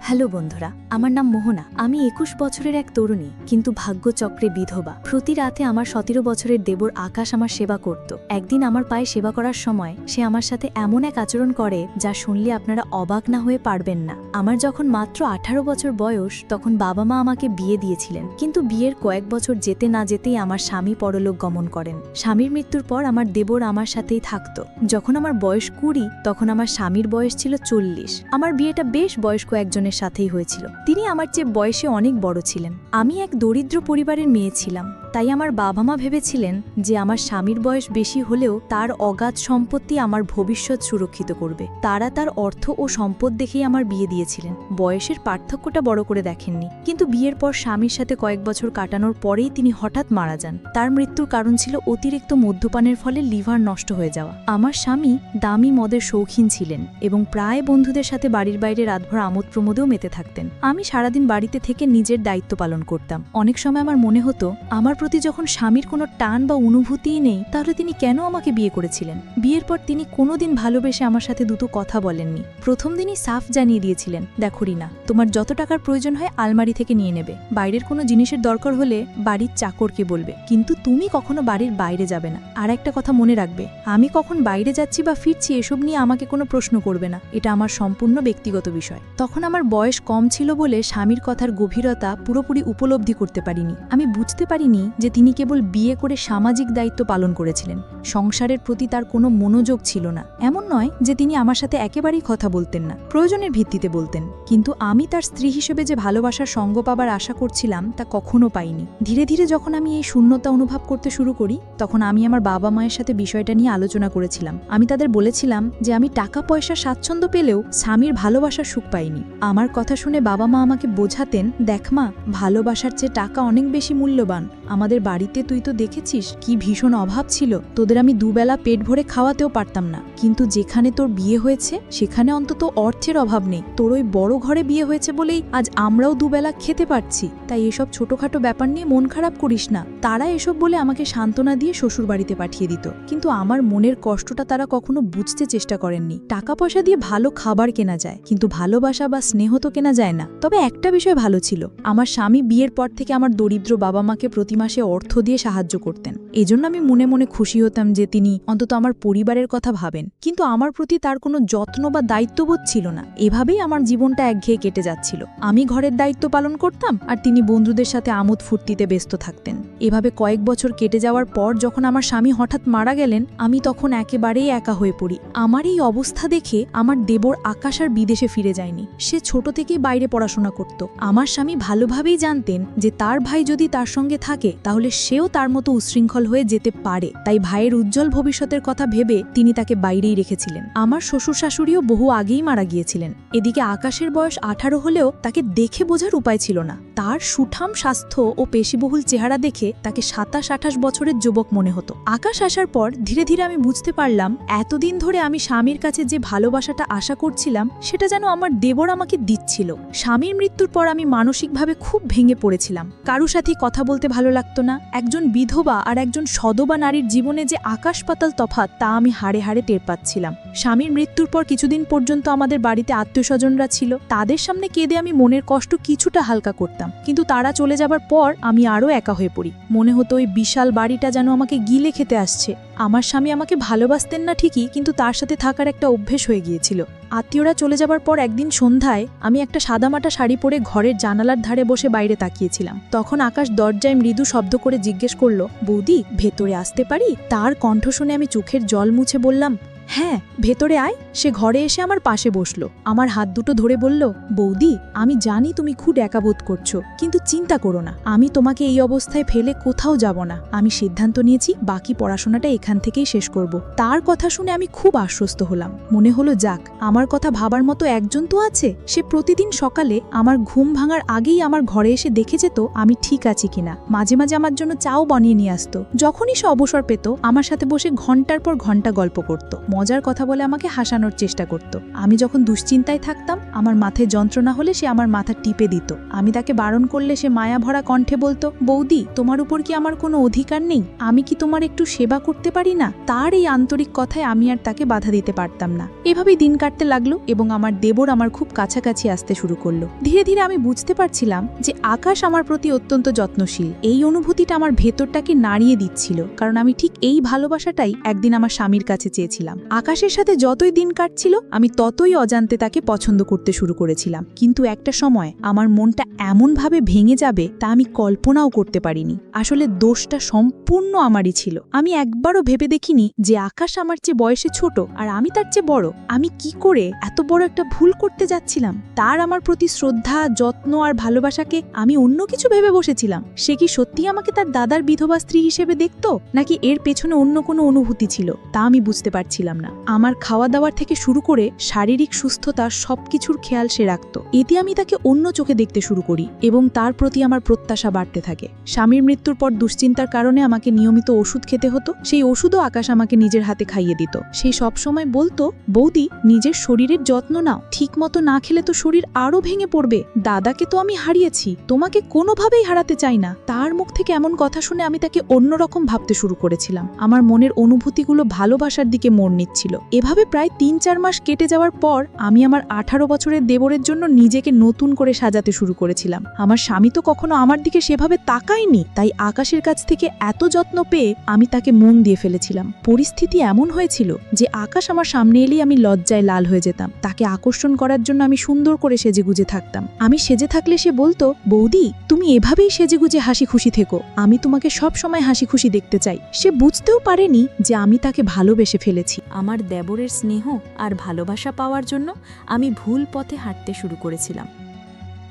Hello বন্ধুরা, আমার নাম মোহনা। আমি ২১ বছরের এক তরুণী, কিন্তু ভাগ্যচক্রে বিধবা। প্রতি রাতে আমার ১৭ বছরের দেবর আকাশ আমার সেবা করত। একদিন আমার পায়ে সেবা করার সময় সে আমার সাথে এমন এক আচরণ করে যা শুনলে আপনারা অবাক না হয়ে পারবেন না। আমার যখন মাত্র ১৮ বছর বয়স, তখন বাবা মা আমাকে বিয়ে দিয়েছিলেন, কিন্তু বিয়ের কয়েক বছর যেতে না যেতেই আমার স্বামী পরলোক গমন করেন। স্বামীর মৃত্যুর পর আমার দেবর আমার সাথেই থাকত। যখন আমার বয়স ২০, তখন আমার স্বামীর বয়স ছিল ৪০। আমার বিয়েটা বেশ বয়স্ক একজনের সাথেই হয়েছিল। তিনি আমার চেয়ে বয়সে অনেক বড় ছিলেন। আমি এক দরিদ্র পরিবারের মেয়ে ছিলাম, তাই আমার বাবা মা ভেবেছিলেন যে আমার স্বামীর বয়স বেশি হলেও তার অগাধ সম্পত্তি আমার ভবিষ্যৎ সুরক্ষিত করবে। তারা তার অর্থ ও সম্পদ দেখেই আমার বিয়ে দিয়েছিলেন। বয়সের পার্থক্যটা বড় করে দেখেননি। কিন্তু বিয়ের পর স্বামীর সাথে কয়েক বছর কাটানোর পরেই তিনি হঠাৎ মারা যান। তার মৃত্যুর কারণ ছিল অতিরিক্ত মদ্যপানের ফলে লিভার নষ্ট হয়ে যাওয়া। আমার স্বামী দামি মদের শৌখিন ছিলেন এবং প্রায় বন্ধুদের সাথে বাড়ির বাইরে রাতভর আমোদ প্রমোদেও মেতে থাকতেন। আমি সারাদিন বাড়িতে থেকে নিজের দায়িত্ব পালন করতাম। অনেক সময় আমার মনে হতো, আমার প্রতি যখন স্বামীর কোনো টান বা অনুভূতিই নেই, তাহলে তিনি কেন আমাকে বিয়ে করেছিলেন। বিয়ের পর তিনি কোনোদিন ভালোবেসে আমার সাথে দুটো কথা বলেননি। প্রথম দিনই সাফ জানিয়ে দিয়েছিলেন, দেখো রিনা, তোমার যত টাকার প্রয়োজন হয় আলমারি থেকে নিয়ে নেবে। বাইরের কোনো জিনিসের দরকার হলে বাড়ির চাকরকে বলবে, কিন্তু তুমি কখনো বাড়ির বাইরে যাবে না। আর একটা কথা মনে রাখবে, আমি কখন বাইরে যাচ্ছি বা ফিরছি এসব নিয়ে আমাকে কোনো প্রশ্ন করবে না। এটা আমার সম্পূর্ণ ব্যক্তিগত বিষয়। তখন আমার বয়স কম ছিল বলে স্বামীর কথার গভীরতা পুরোপুরি উপলব্ধি করতে পারিনি। আমি বুঝতে পারিনি যে তিনি কেবল বিয়ে করে সামাজিক দায়িত্ব পালন করেছিলেন। সংসারের প্রতি তার কোনো মনোযোগ ছিল না। এমন নয় যে তিনি আমার সাথে একেবারেই কথা বলতেন না, প্রয়োজনের ভিত্তিতে বলতেন, কিন্তু আমি তার স্ত্রী হিসেবে যে ভালোবাসার সঙ্গ পাবার আশা করছিলাম তা কখনো পাইনি। ধীরে ধীরে যখন আমি এই শূন্যতা অনুভব করতে শুরু করি, তখন আমি আমার বাবা মায়ের সাথে বিষয়টা নিয়ে আলোচনা করেছিলাম। আমি তাদের বলেছিলাম যে আমি টাকা পয়সা স্বাচ্ছন্দ্য পেলেও স্বামীর ভালোবাসার সুখ পাইনি। আমার কথা শুনে বাবা মা আমাকে বোঝাতেন, দেখ মা, ভালোবাসার চেয়ে টাকা অনেক বেশি মূল্যবান। আমাদের বাড়িতে তুই তো দেখেছিস কি ভীষণ অভাব ছিল, তোদের আমি দুবেলা পেট ভরে খাওয়াতেও পারতাম না, কিন্তু যেখানে তোর বিয়ে হয়েছে সেখানে অন্তত অর্থের অভাব নেই। তোর ওই বড় ঘরে বিয়ে হয়েছে বলেই আজ আমরাও দুবেলা খেতে পারছি। তাই এসব ছোটখাটো ব্যাপার নিয়ে মন খারাপ করিস না। তারা এসব বলে আমাকে সান্ত্বনা দিয়ে শ্বশুর বাড়িতে পাঠিয়ে দিত, কিন্তু আমার মনের কষ্টটা তারা কখনো বুঝতে চেষ্টা করেননি। টাকা পয়সা দিয়ে ভালো খাবার কেনা যায়, কিন্তু ভালোবাসা বা স্নেহ তো কেনা যায় না। তবে একটা বিষয় ভালো ছিল, আমার স্বামী বিয়ের পর থেকে আমার দরিদ্র বাবা মাকে প্রতি মাসে অর্থ দিয়ে সাহায্য করতেন। এজন্য আমি মনে মনে খুশি হতাম যে তিনি অন্তত আমার পরিবারের কথা ভাবেন, কিন্তু আমার প্রতি তার কোনো যত্ন বা দায়িত্ববোধ ছিল না। এভাবেই আমার জীবনটা একঘেয়ে কেটে যাচ্ছিল। আমি ঘরের দায়িত্ব পালন করতাম আর তিনি বন্ধুদের সাথে আমোদ ফুর্তিতে ব্যস্ত থাকতেন। এভাবে কয়েক বছর কেটে যাওয়ার পর যখন আমার স্বামী হঠাৎ মারা গেলেন, আমি তখন একেবারেই একা হয়ে পড়ি। আমার এই অবস্থা দেখে আমার দেবর আকাশ আর বিদেশে ফিরে যায়নি। সে ছোট থেকেই বাইরে পড়াশোনা করত। আমার স্বামী ভালোভাবেই জানতেন যে তার ভাই যদি তার সঙ্গে থাকে তাহলে সেও তার মতো উচ্ছৃঙ্খল হয়ে যেতে পারে। তাই ভাইয়ের উজ্জ্বল ভবিষ্যতের কথা ভেবে তিনি তাকে বাইরেই রেখেছিলেন। আমার শ্বশুর শাশুড়িও বহু আগেই মারা গিয়েছিলেন। এদিকে আকাশের বয়স ১৮ হলেও তাকে দেখে বোঝার উপায় ছিল না। তার সুঠাম স্বাস্থ্য ও পেশিবহুল চেহারা দেখে তাকে ২৭-২৮ বছরের যুবক মনে হতো। আকাশ আসার পর ধীরে ধীরে আমি বুঝতে পারলাম, এতদিন ধরে আমি স্বামীর কাছে যে ভালোবাসাটা আশা করছিলাম সেটা যেন আমার দেবর আমাকে দিচ্ছিল। স্বামীর মৃত্যুর পর আমি মানসিকভাবে খুব ভেঙে পড়েছিলাম। কারো সাথে কথা বলতে ভালো লাগতো না। একজন বিধবা আর একজন সধবা নারীর জীবনে যে আকাশ পাতাল তফাৎ, তা আমি হাড়ে হাড়ে টের পাচ্ছিলাম। স্বামীর মৃত্যুর পর কিছুদিন পর্যন্ত আমাদের বাড়িতে আত্মীয়স্বজনরা ছিল। তাদের সামনে কেঁদে আমি মনের কষ্ট কিছুটা হালকা করতাম, কিন্তু তারা চলে যাবার পর আমি আরও একা হয়ে পড়ি। মনে হতো ওই বিশাল বাড়িটা যেন আমাকে গিলে খেতে আসছে। আমার স্বামী আমাকে ভালোবাসতেন না ঠিকই, কিন্তু তার সাথে থাকার একটা অভ্যেস হয়ে গিয়েছিল। আত্মীয়রা চলে যাবার পর একদিন সন্ধ্যায় আমি একটা সাদামাটা শাড়ি পরে ঘরের জানালার ধারে বসে বাইরে তাকিয়েছিলাম। তখন আকাশ দরজায় মৃদু শব্দ করে জিজ্ঞেস করল, বৌদি, ভেতরে আসতে পারি? তার কণ্ঠ শুনে আমি চোখের জল মুছে বললাম, হ্যাঁ, ভেতরে আয়। সে ঘরে এসে আমার পাশে বসলো, আমার হাত দুটো ধরে বলল, বৌদি, আমি জানি তুমি খুব একা বোধ করছো, কিন্তু চিন্তা করো না, আমি তোমাকে এই অবস্থায় ফেলে কোথাও যাব না। আমি সিদ্ধান্ত নিয়েছি বাকি পড়াশোনাটা এখান থেকেই শেষ করব। তার কথা শুনে আমি খুব আশ্বস্ত হলাম। মনে হলো, যাক, আমার কথা ভাবার মতো একজন তো আছে। সে প্রতিদিন সকালে আমার ঘুম ভাঙার আগেই আমার ঘরে এসে দেখে যেত আমি ঠিক আছি কিনা। মাঝে মাঝে আমার জন্য চাও বানিয়ে নিয়ে আসতো। যখনই সে অবসর পেত আমার সাথে বসে ঘন্টার পর ঘন্টা গল্প করত। মজার কথা বলে আমাকে হাসানোর চেষ্টা করত। আমি যখন দুশ্চিন্তায় থাকতাম, আমার মাথায় যন্ত্রণা হলে সে আমার মাথা টিপে দিত। আমি তাকে বারণ করলে সে মায়া ভরা কণ্ঠে বলতো, বৌদি, তোমার উপর কি আমার কোনো অধিকার নেই? আমি কি তোমার একটু সেবা করতে পারি না? তার এই আন্তরিক কথায় আমি আর তাকে বাধা দিতে পারতাম না। এভাবেই দিন কাটতে লাগলো এবং আমার দেবর আমার খুব কাছাকাছি আসতে শুরু করলো। ধীরে ধীরে আমি বুঝতে পারছিলাম যে আকাশ আমার প্রতি অত্যন্ত যত্নশীল। এই অনুভূতিটা আমার ভেতরটাকে নাড়িয়ে দিচ্ছিল, কারণ আমি ঠিক এই ভালোবাসাটাই একদিন আমার স্বামীর কাছে চেয়েছিলাম। আকাশের সাথে যতই দিন কাটছিল, আমি ততই অজান্তে তাকে পছন্দ করতে শুরু করেছিলাম। কিন্তু একটা সময় আমার মনটা এমনভাবে ভেঙে যাবে তা আমি কল্পনাও করতে পারিনি। আসলে দোষটা সম্পূর্ণ আমারই ছিল। আমি একবারও ভেবে দেখিনি যে আকাশ আমার চেয়ে বয়সে ছোট আর আমি তার চেয়ে বড়। আমি কি করে এত বড় একটা ভুল করতে যাচ্ছিলাম? তার আমার প্রতি শ্রদ্ধা, যত্ন আর ভালোবাসাকে আমি অন্য কিছু ভেবে বসেছিলাম। সে কি সত্যি আমাকে তার দাদার বিধবা স্ত্রী হিসেবে দেখত, নাকি এর পেছনে অন্য কোনো অনুভূতি ছিল, তা আমি বুঝতে পারছিলাম না। আমার খাওয়া দাওয়ার থেকে শুরু করে শারীরিক সুস্থতা সবকিছুর খেয়াল সে রাখত। এতে আমি তাকে অন্য চোখে দেখতে শুরু করি এবং তার প্রতি আমার প্রত্যাশা বাড়তে থাকে। স্বামীর মৃত্যুর পর দুশ্চিন্তার কারণে আমাকে নিয়মিত ওষুধ খেতে হতো। সেই ওষুধও আকাশ আমাকে নিজের হাতে খাইয়ে দিত। সেই সব সময় বলতো, বৌদি, নিজের শরীরের যত্ন নাও, ঠিক মতো না খেলে তো শরীর আরো ভেঙে পড়বে। দাদাকে তো আমি হারিয়েছি, তোমাকে কোনোভাবেই হারাতে চাই না। তার মুখ থেকে এমন কথা শুনে আমি তাকে অন্যরকম ভাবতে শুরু করেছিলাম। আমার মনের অনুভূতিগুলো ভালোবাসার দিকে মোড় নিচ্ছিল। এভাবে প্রায় ৩-৪ মাস কেটে যাওয়ার পর আমি আমার ১৮ বছরের দেবরের জন্য নিজেকে নতুন করে সাজাতে শুরু করেছিলাম। আমার স্বামী তো কখনো আমার দিকে সেভাবে তাকায়নি, তাই আকাশের কাছ থেকে এত যত্ন পেয়ে আমি তাকে মন দিয়ে ফেলেছিলাম। পরিস্থিতি এমন হয়েছিল যে আকাশ আমার সামনে এলেই আমি লজ্জায় লাল হয়ে যেতাম। তাকে আকর্ষণ করার জন্য আমি সুন্দর করে সেজেগুজে থাকতাম। আমি সেজে থাকলে সে বলতো, বৌদি, তুমি এভাবেই সেজেগুজে হাসি খুশি থেকো, আমি তোমাকে সব সময় হাসি খুশি দেখতে চাই। সে বুঝতেও পারেনি যে আমি তাকে ভালোবেসে ফেলেছি। আমার দেবরের স্নেহ আর ভালোবাসা পাওয়ার জন্য আমি ভুল পথে হাঁটতে শুরু করেছিলাম।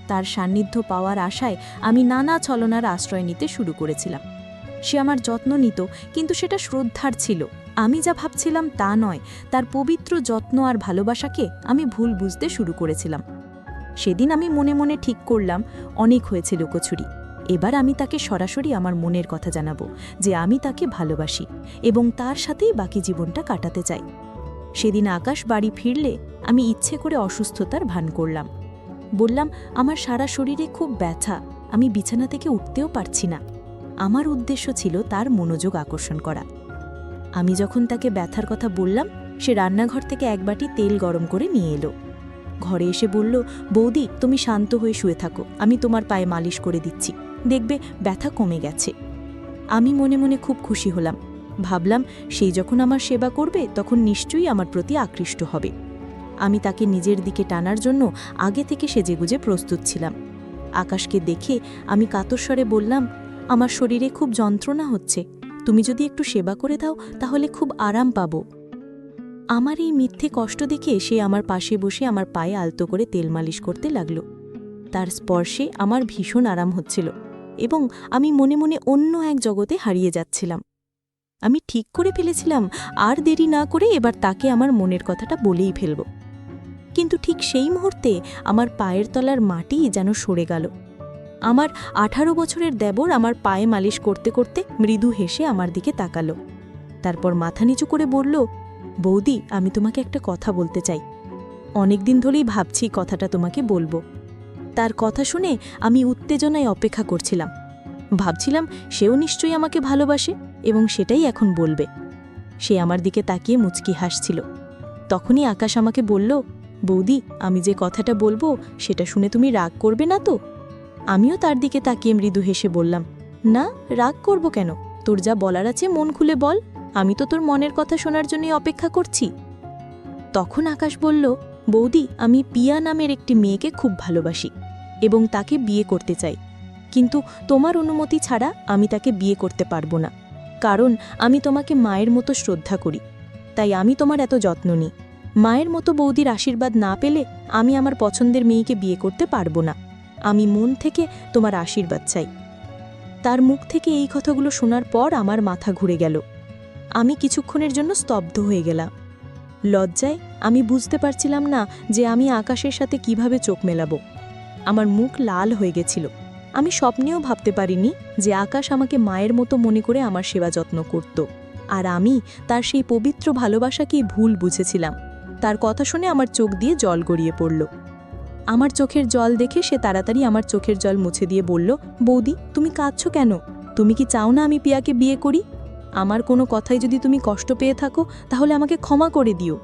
তার সান্নিধ্য পাওয়ার আশায় আমি নানা ছলনার আশ্রয় নিতে শুরু করেছিলাম। সে আমার যত্ন নিত, কিন্তু সেটা শ্রদ্ধার ছিল। আমি যা ভাবছিলাম তা নয়। তার পবিত্র যত্ন আর ভালোবাসাকে আমি ভুল বুঝতে শুরু করেছিলাম। সেদিন আমি মনে মনে ঠিক করলাম, অনেক হয়েছে লুকোছুরি। এবার আমি তাকে সরাসরি আমার মনের কথা জানাবো যে আমি তাকে ভালোবাসি এবং তার সাথেই বাকি জীবনটা কাটাতে চাই। সেদিন আকাশ বাড়ি ফিরলে আমি ইচ্ছে করে অসুস্থতার ভান করলাম। বললাম, আমার সারা শরীরে খুব ব্যথা, আমি বিছানা থেকে উঠতেও পারছি না। আমার উদ্দেশ্য ছিল তার মনোযোগ আকর্ষণ করা। আমি যখন তাকে ব্যথার কথা বললাম, সে রান্নাঘর থেকে এক বাটি তেল গরম করে নিয়ে এলো। ঘরে এসে বলল, বৌদি, তুমি শান্ত হয়ে শুয়ে থাকো, আমি তোমার পায়ে মালিশ করে দিচ্ছি, দেখবে ব্যথা কমে গেছে। আমি মনে মনে খুব খুশি হলাম। ভাবলাম, সেই যখন আমার সেবা করবে তখন নিশ্চয়ই আমার প্রতি আকৃষ্ট হবে। আমি তাকে নিজের দিকে টানার জন্য আগে থেকে সেজেগুজে প্রস্তুত ছিলাম। আকাশকে দেখে আমি কাতর স্বরে বললাম, আমার শরীরে খুব যন্ত্রণা হচ্ছে, তুমি যদি একটু সেবা করে দাও তাহলে খুব আরাম পাব। আমার এই মিথ্যে কষ্ট দেখে সে আমার পাশে বসে আমার পায়ে আলতো করে তেল মালিশ করতে লাগল। তার স্পর্শে আমার ভীষণ আরাম হচ্ছিল এবং আমি মনে মনে অন্য এক জগতে হারিয়ে যাচ্ছিলাম। আমি ঠিক করে ফেলেছিলাম, আর দেরি না করে এবার তাকে আমার মনের কথাটা বলেই ফেলব। কিন্তু ঠিক সেই মুহূর্তে আমার পায়ের তলার মাটি যেন সরে গেল। আমার 18 বছরের দেবর আমার পায়ে মালিশ করতে করতে মৃদু হেসে আমার দিকে তাকালো। তারপর মাথা নিচু করে বলল, বৌদি, আমি তোমাকে একটা কথা বলতে চাই। অনেকদিন ধরেই ভাবছি কথাটা তোমাকে বলবো। তার কথা শুনে আমি উত্তেজনায় অপেক্ষা করছিলাম। ভাবছিলাম সেও নিশ্চয়ই আমাকে ভালোবাসে এবং সেটাই এখন বলবে। সে আমার দিকে তাকিয়ে মুচকি হাসছিল। তখনই আকাশ আমাকে বলল, বৌদি, আমি যে কথাটা বলবো সেটা শুনে তুমি রাগ করবে না তো? আমিও তার দিকে তাকিয়ে মৃদু হেসে বললাম, না, রাগ করব কেন? তোর যা বলার আছে মন খুলে বল, আমি তো তোর মনের কথা শোনার জন্যই অপেক্ষা করছি। তখন আকাশ বলল, বৌদি, আমি পিয়া নামের একটি মেয়েকে খুব ভালোবাসি এবং তাকে বিয়ে করতে চাই, কিন্তু তোমার অনুমতি ছাড়া আমি তাকে বিয়ে করতে পারবো না, কারণ আমি তোমাকে মায়ের মতো শ্রদ্ধা করি, তাই আমি তোমার এত যত্ন নিই। মায়ের মতো বৌদির আশীর্বাদ না পেলে আমি আমার পছন্দের মেয়েকে বিয়ে করতে পারবো না। আমি মন থেকে তোমার আশীর্বাদ চাই। তার মুখ থেকে এই কথাগুলো শোনার পর আমার মাথা ঘুরে গেল। আমি কিছুক্ষণের জন্য স্তব্ধ হয়ে গেলাম। লজ্জায় আমি বুঝতে পারছিলাম না যে আমি আকাশের সাথে কিভাবে চোখ মেলাবো। আমার মুখ লাল হয়ে গেছিল। আমি স্বপ্নেও ভাবতে পারিনি যে আকাশ আমাকে মায়ের মতো মনে করে আমার সেবা যত্ন করত। আর আমি তার সেই পবিত্র ভালোবাসাকেই ভুল বুঝেছিলাম। তার কথা শুনে আমার চোখ দিয়ে জল গড়িয়ে পড়ল। আমার চোখের জল দেখে সে তাড়াতাড়ি আমার চোখের জল মুছে দিয়ে বলল, বৌদি, তুমি কাঁদছো কেন? তুমি কি চাও না আমি পিয়াকে বিয়ে করি? আমার কোনো কথায় যদি তুমি কষ্ট পেয়ে থাকো তাহলে আমাকে ক্ষমা করে দিও।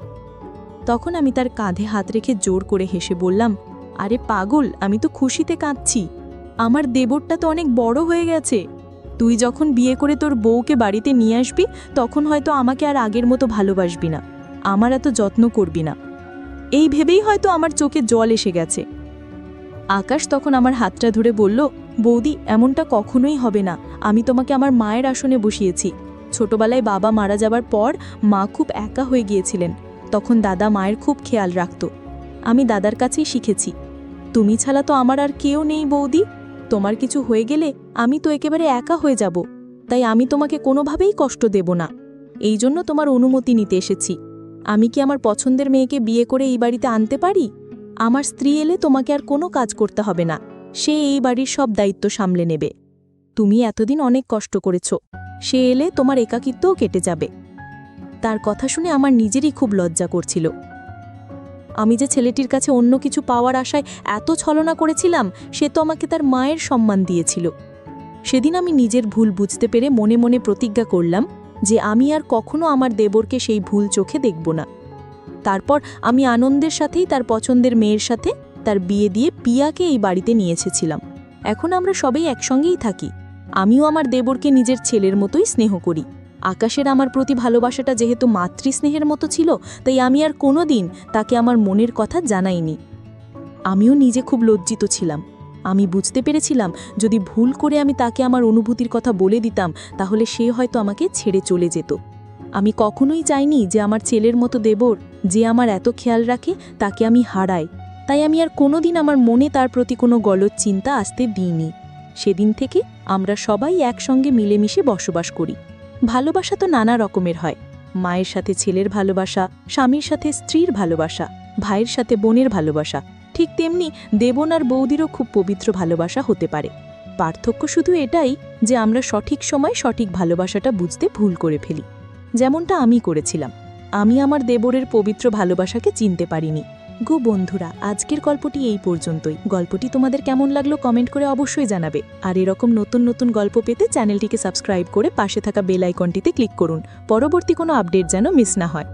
তখন আমি তার কাঁধে হাত রেখে জোর করে হেসে বললাম, আরে পাগল, আমি তো খুশিতে কাঁদছি। আমার দেবরটা তো অনেক বড় হয়ে গেছে। তুই যখন বিয়ে করে তোর বউকে বাড়িতে নিয়ে আসবি তখন হয়তো আমাকে আর আগের মতো ভালোবাসবি না, আমার এত যত্ন করবি না। এই ভেবেই হয়তো আমার চোখে জল এসে গেছে। আকাশ তখন আমার হাতটা ধরে বলল, বৌদি, এমনটা কখনোই হবে না। আমি তোমাকে আমার মায়ের আসনে বসিয়েছি। ছোটবেলায় বাবা মারা যাবার পর মা খুব একা হয়ে গিয়েছিলেন, তখন দাদা মায়ের খুব খেয়াল রাখত। আমি দাদার কাছেই শিখেছি। তুমি ছাড়া তো আমার আর কেউ নেই বৌদি। তোমার কিছু হয়ে গেলে আমি তো একেবারে একা হয়ে যাব, তাই আমি তোমাকে কোনোভাবেই কষ্ট দেব না। এই জন্য তোমার অনুমতি নিতে এসেছি। আমি কি আমার পছন্দের মেয়েকে বিয়ে করে এই বাড়িতে আনতে পারি? আমার স্ত্রী এলে তোমাকে আর কোনো কাজ করতে হবে না, সে এই বাড়ির সব দায়িত্ব সামলে নেবে। তুমি এতদিন অনেক কষ্ট করেছ, সে এলে তোমার একাকিত্বও কেটে যাবে। তার কথা শুনে আমার নিজেরই খুব লজ্জা করছিল। আমি যে ছেলেটির কাছে অন্য কিছু পাওয়ার আশায় এত ছলনা করেছিলাম, সে তো আমাকে তার মায়ের সম্মান দিয়েছিল। সেদিন আমি নিজের ভুল বুঝতে পেরে মনে মনে প্রতিজ্ঞা করলাম যে আমি আর কখনো আমার দেবরকে সেই ভুল চোখে দেখব না। তারপর আমি আনন্দের সাথেই তার পছন্দের মেয়ের সাথে তার বিয়ে দিয়ে পিয়াকে এই বাড়িতে নিয়ে এসেছিলাম। এখন আমরা সবাই একসঙ্গেই থাকি। আমিও আমার দেবরকে নিজের ছেলের মতোই স্নেহ করি। আকাশের আমার প্রতি ভালোবাসাটা যেহেতু মাতৃস্নেহের মতো ছিল, তাই আমি আর কোনো দিন তাকে আমার মনের কথা জানাইনি। আমিও নিজে খুব লজ্জিত ছিলাম। আমি বুঝতে পেরেছিলাম যদি ভুল করে আমি তাকে আমার অনুভূতির কথা বলে দিতাম তাহলে সে হয়তো আমাকে ছেড়ে চলে যেত। আমি কখনোই চাইনি যে আমার ছেলের মতো দেবর, যে আমার এত খেয়াল রাখে, তাকে আমি হারাই। তাই আমি আর কোনোদিন আমার মনে তার প্রতি কোনো গলদ চিন্তা আসতে দিইনি। সেদিন থেকে আমরা সবাই একসঙ্গে মিলেমিশে বসবাস করি। ভালোবাসা তো নানা রকমের হয়। মায়ের সাথে ছেলের ভালোবাসা, স্বামীর সাথে স্ত্রীর ভালোবাসা, ভাইয়ের সাথে বোনের ভালোবাসা, ঠিক তেমনি দেবন আর বৌদিরও খুব পবিত্র ভালোবাসা হতে পারে। পার্থক্য শুধু এটাই যে আমরা সঠিক সময় সঠিক ভালোবাসাটা বুঝতে ভুল করে ফেলি, যেমনটা আমি করেছিলাম। আমি আমার দেবরের পবিত্র ভালোবাসাকে চিনতে পারিনি। গো বন্ধুরা, আজকের গল্পটি এই পর্যন্তই। গল্পটি তোমাদের কেমন লাগলো কমেন্ট করে অবশ্যই জানাবে। আর এরকম নতুন নতুন গল্প পেতে চ্যানেলটিকে সাবস্ক্রাইব করে পাশে থাকা বেল আইকনটিতে ক্লিক করুন, পরবর্তী কোনো আপডেট যেন মিস না হয়।